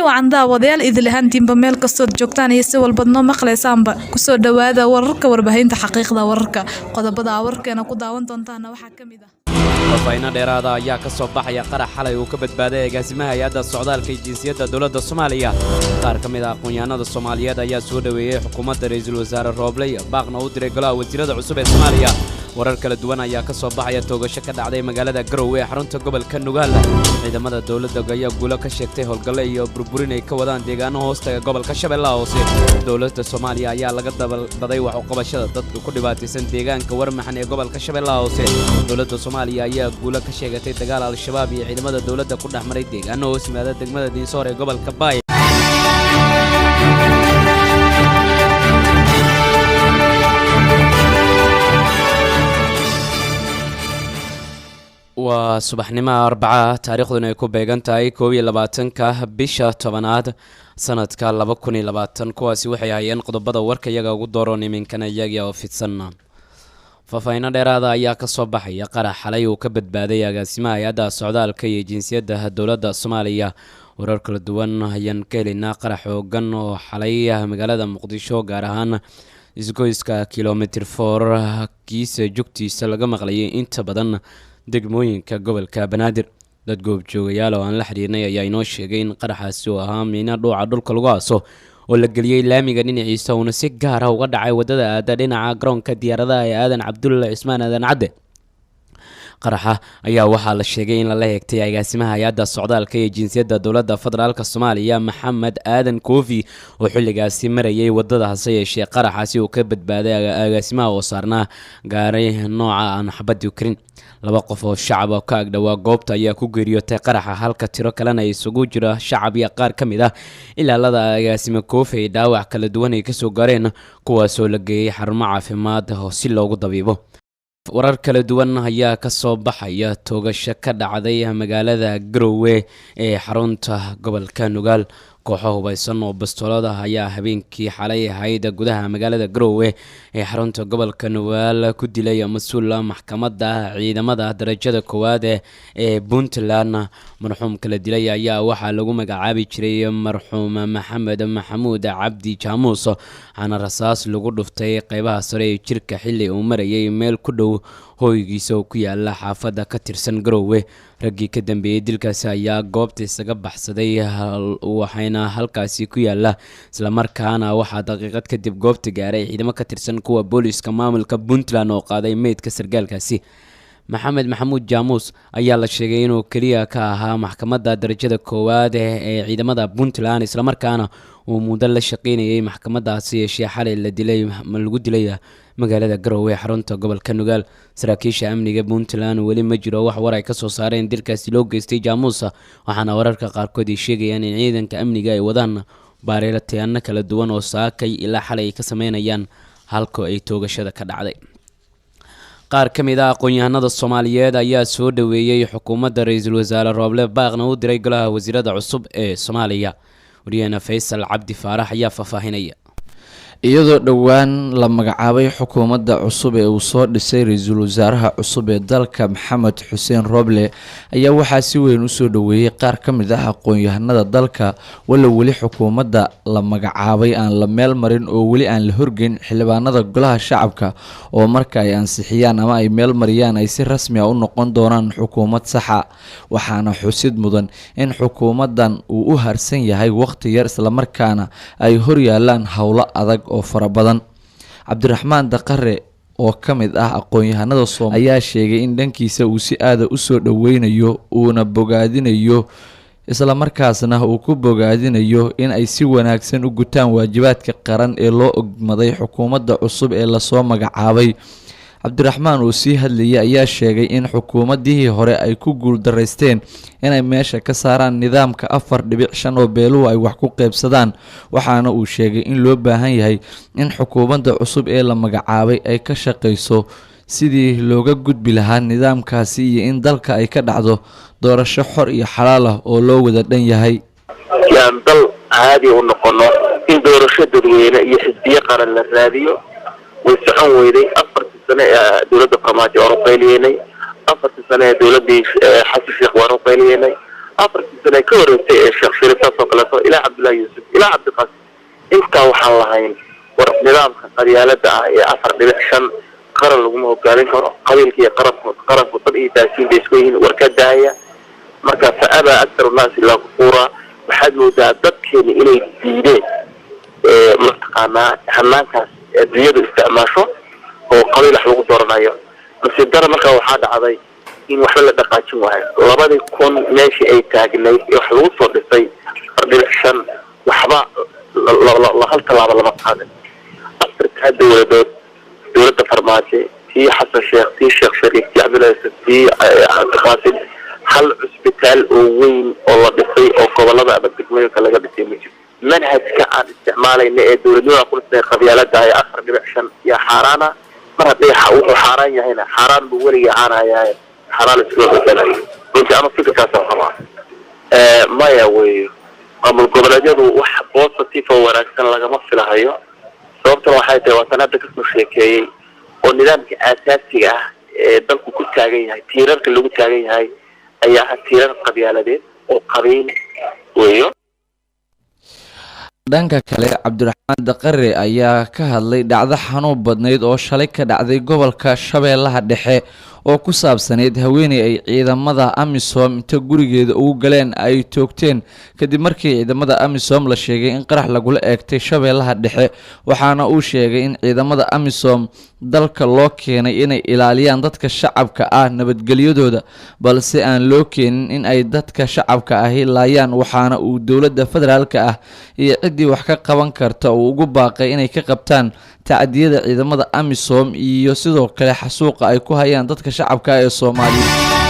wacan daawadayaal idil ahaantiinba meel kastood joogtaan iyo si walba noo maqlaysaanba kusoo dhawaada wararka warbaahinta xaqiiqda wararka qodobada warkeena ku daawan doontaana waxaa ka mid ah warbaahinta dheeraada ayaa ka soo baxaya qarax xalay uu ka badbaaday agaasimaha hay'adda socdaalka iyo jinsiyadda dawladda Soomaaliya qaar ka mid ah aqoonyahanada Soomaaliyeed ayaa soo dhaweeyay xukuumadda ra'iisul wasaare Roble baaqna u diray golaha wasiirada cusub ee Soomaaliya warar kala duwan ayaa ka soo baxaya toogasho ka dhacday magaalada Garowe ee xarunta gobolka Nugaal ciidamada dawladda ayaa guulo ka sheegtay howlgalo iyo burburin ay ka wadaan deegaano hoostaga gobolka Shabeellaha Hoose dawladda Soomaaliya ayaa laga dabaday wax u qabashada dadka ku dhibaataysan deegaanka warmaxan ee gobolka Shabeellaha Hoose dawladda Soomaaliya ayaa guulo ka sheegatay dagaal al-shabaab iyo ciidamada dawladda ku dhaxmaray deegaano hoos yimaada degmada Diisoor ee gobolka Baay waa subaxnimo Arbaca taariikhduna ay ku beegan tahay 22ka bisha 10aad sanadka 2020 kuwaasi waxay hayeen qodobada warka iyaga ugu dooran iminkana iyaga oo fidsan faahfaahin dheeraad ayaa ka soo baxaya qarax xalay uu ka badbaaday agaasimaha hay'adda socdaalka iyo jinsiyadda dawladda Soomaaliya warar kala duwan ayaan ka helinaa qarax xoogan oo xalay magaalada Muqdisho gaar ahaan isgoyska kilometer 4 kiisa joogtiisa laga maqlayay inta badan degmooyinka gobolka Banaadir dad goobjoogayaal oo aan la xiriirnay ayaa inoo sheegay in qaraxaasi uu ahaa miina dhuuca dhulka lagu aaso oo la geliyay laamiga dhinaciisa una si gaar ah uga dhacay wadada aada dhinaca garoonka diyaaradaha ee Aadan Cabdulle Cismaan Aadan Cadde qaraxa ayaa waxaa la sheegay in la heegtay agaasimaha hay'adda socdaalka iyo jinsiyadda dawladda federaalka Soomaaliya Maxamed Aadan Koofi oo xilligaasi marayay wadada hase yeeshee qaraxaasi uu ka badbaaday agaasimaha oo saarnaa gaaray nooca aan xabad u karin laba qof oo shacab oo ka agdhawaa goobta ayaa ku geeriyootay qaraxa halka tiro kalena isugu jira shacab iyo qaar ka mid ah ilaalada agaasima Koofi ay dhaawac kala duwan ay ka soo gaareen kuwaas oo la geeyay xarumo caafimaad oo si loogu dabiibo warar kala duwan ayaa ka soo baxaya toogasho ka dhacday magaalada Garowe ee xarunta gobolka Nugaal kooxo hubaysan oo bastoolada ayaa habeenkii xalay ahayd gudaha magaalada Garowe ee xarunta gobolka Nugaal ku dilay mas'uul maxkamadda ciidamada darajada koowaad ee Puntland marxuum kala dilay ayaa waxaa lagu magacaabi jiray marxuum Maxamed Maxamuud Cabdi Jaamuus ana rasaas lagu dhuftay qaybaha sare ee jirka xilli uu marayay meel ku dhow hoygiisa oo ku yaala xaafadda ka tirsan Garowe raggii ka dambeeyay dilkaasi ayaa goobta isaga baxsaday waxayna halkaasi ku yaala isla markaana waxaa daqiiqad kadib goobta gaaray ciidamo ka tirsan kuwa booliska maamulka Puntland oo qaaday meydka sargaalkaasi Maxamed Maxamuud Jaamuus ayaa la sheegay inuu kaliya ka ahaa maxkamadda darajada koowaad ee ciidamada Puntland isla markaana uu muddo la shaqeynayay maxkamadaasi yeeshee xalay lagu dilay magaalada Garowe xarunta gobolka Nugaal saraakiisha amniga Puntland weli ma jiro wax war ay ka soo saareen dilkaasi loo geystay Jaamuus waxaana wararka qaarkood ay sheegayaan in ciidanka amniga ay wadaan baaritaano kala duwan oo saakay ilaa xalay ka sameynayaan halka ay toogashada ka dhacday qaar ka mid ah aqoonyahanada Soomaaliyeed ayaa soo dhaweeyay xukuumadda ra'iisul wasaare Roble baaqna u diray golaha wasiirada cusub ee Soomaaliya wariyana Faysal Cabdi Faarax ayaa faahfaahinaya iyadoo dhawaan la magacaabay xukuumadda cusub ee uu soo dhisay ra'iisul wasaaraha cusub ee dalka Maxamed Xuseen Roble ayaa waxaa si weyn u soo dhaweeyay qaar ka mid ah aqoonyahanada dalka wali xukuumadda la magacaabay aan la meel marin oo wali aan la horgeyn xildhibaanada golaha shacabka oo marka ay ansixiyaan ama ay meel mariyaan ay si rasmi ah u noqon doonaan xukuumad sax ah waxaana xusid mudan in xukuumaddan uu u harsan yahay waqti yar isla markaana ay hor yaalaan hawlo adag oo farabadan Cabdiraxmaan Daqare oo ka mid ah aqoonyahanada Soomaaliya ayaa sheegay in dhankiisa uu si aad u soo dhaweynayo uuna bogaadinayo isla markaasna uu ku bogaadinayo in ay si wanaagsan u gutaan waajibaadka qaran ee loo ogmaday xukuumadda cusub ee la soo magacaabay Cabdiraxmaan oo sii hadlayay ayaa sheegay in xukuumadihii hore ay ku guul dareysteen inay meesha ka saaraan nidaamka 4.5 oo beeluhu ay wax ku qaybsadaan waxaana uu sheegay in loo baahan yahay in xukuumadda cusub ee la magacaabay ay ka shaqeyso sidii looga gudbi lahaa nidaamkaasi iyo in dalka ay ka dhacdo doorasho xor iyo xalaal ah oo loo wada dhan yahay yaan dal caadi u noqono in doorasho dadweyne iyo xisbiye qaran la raadiyo way socon weyday 4 sano dawladda Farmaajo oo qaylinay 4 sano dawladda Xasan Sheekh waan qaylinay afartii sano ka horeysay ee sheekh shariif saasoo kaleeto ilaa cabdullaahi yuusuf ilaa cabdiqaasim intaa waxaan lahayn war nidaamka qabyaalada ah ee 4.5 qaran laguma hogaamin karo qabiilka iyo qaranku dad iyo daasiin bay isku yihiin warka daaya marka faaba akthar الناس ila qura waxaad moodaa dadkeena inay diideen mataqaanaa hanaankaas adduunyada isticmaasho oo qabiil wax lagu dooranayo balse dara marka waxaa dhacday in waxba la dhaqaajin waayo 2000 meeshii ay taagnay wax lagu soo dhisay 4.5 waxba la hal talaabo lama qaadin afrika dowladda farmaajo tii xasan sheekh tii sheekh shariif tii cabdullaahi tii cabdiqaasim hal cusbitaal oo weyn oo la dhisay oo gobolada ama degmooyinka laga dhisay ma jiro manhajka aan isticmaalayna ee dowladnimada ku dhisay qabyaalada ay 4.5 ya xaaraana mar haddii wuxuu xaaraan yahayna xaaraan buu weliga caanayaa xaaraan isku bedelayo inta ama fikirkaas oo qaba maya way amul goboleedyadu wax positive oo wanaagsan lagama filahayo sababtuna waxay tahay waa sanada ka soo sheekeeyay oo nidaamka aasaasiga ah ee dalku ku taagan yahay tiirarka lagu taagan yahay ayaa tiirar qabyaaladeed oo qabiil weeyo. dhanka kale Cabdiraxmaan Daqare ayaa ka hadlay dhacdo xanuun badneyd oo shalay ka dhacday gobolka Shabeellaha Dhexe oo ku saabsaneyd haweeney ay ciidamada AMISOM inta gurigeeda ugu galeen ay toogteen kadib markii ciidamada AMISOM la sheegay in qarax lagula eegtay Shabeellaha Dhexe waxaana uu sheegay in ciidamada AMISOM dalka loo keenay inay ilaaliyaan dadka shacabka ah nabadgelyadooda balse aan loo keenin in ay dadka shacabka ah laayaan waxaana uu dowladda federaalka ah iyo cidii wax ka qaban karta uu ugu baaqay inay ka qabtaan tacadiyada ciidamada AMISOM iyo sidoo kale xasuuqa ay ku hayaan dadka shacabka ee Soomaaliya.